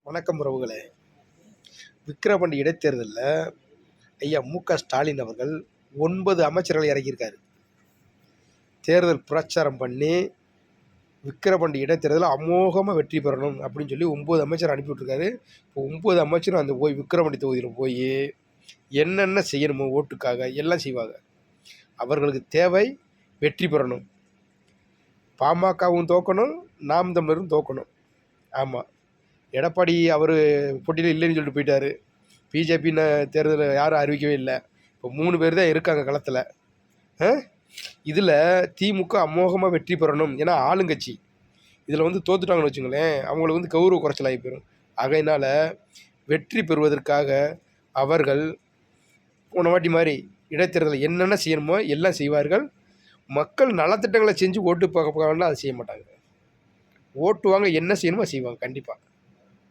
வணக்கம் உறவுகளே. விக்கிரவாண்டி இடைத்தேர்தலில் ஐயா மு.க.ஸ்டாலின் அவர்கள் 9 அமைச்சர்களை இறக்கியிருக்காரு. தேர்தல் பிரச்சாரம் பண்ணி விக்கிரவாண்டி இடைத்தேர்தலில் அமோகமாக வெற்றி பெறணும் அப்படின்னு சொல்லி 9 அமைச்சர் அனுப்பி விட்ருக்காரு. இப்போ 9 அமைச்சரும் அந்த விக்கிரவாண்டி தொகுதியில் போய் என்னென்ன செய்யணுமோ ஓட்டுக்காக எல்லாம் செய்வாங்க. அவர்களுக்கு தேவை வெற்றி பெறணும். பாமகவும் தோக்கணும், நாம் தமிழரும் தோக்கணும். ஆமாம், எடப்பாடி அவர் போட்டியில் இல்லைன்னு சொல்லிட்டு போயிட்டார். பிஜேபின்னு தேர்தலில் யாரும் அறிவிக்கவே இல்லை. இப்போ 3 பேர் தான் இருக்காங்க களத்தில். இதில் திமுக அமோகமாக வெற்றி பெறணும். ஏன்னா ஆளுங்கட்சி இதில் தோத்துட்டாங்கன்னு வச்சுங்களேன், அவங்களுக்கு கௌரவ குறைச்சலாகி போயிடும். ஆகையினால் வெற்றி பெறுவதற்காக அவர்கள் போன வாட்டி மாதிரி இடைத்தேர்தலில் என்னென்ன செய்யணுமோ எல்லாம் செய்வார்கள். மக்கள் நலத்திட்டங்களை செஞ்சு ஓட்டு பார்க்க அதை செய்ய மாட்டாங்க. ஓட்டு வாங்க என்ன செய்யணுமோ செய்வாங்க கண்டிப்பாக.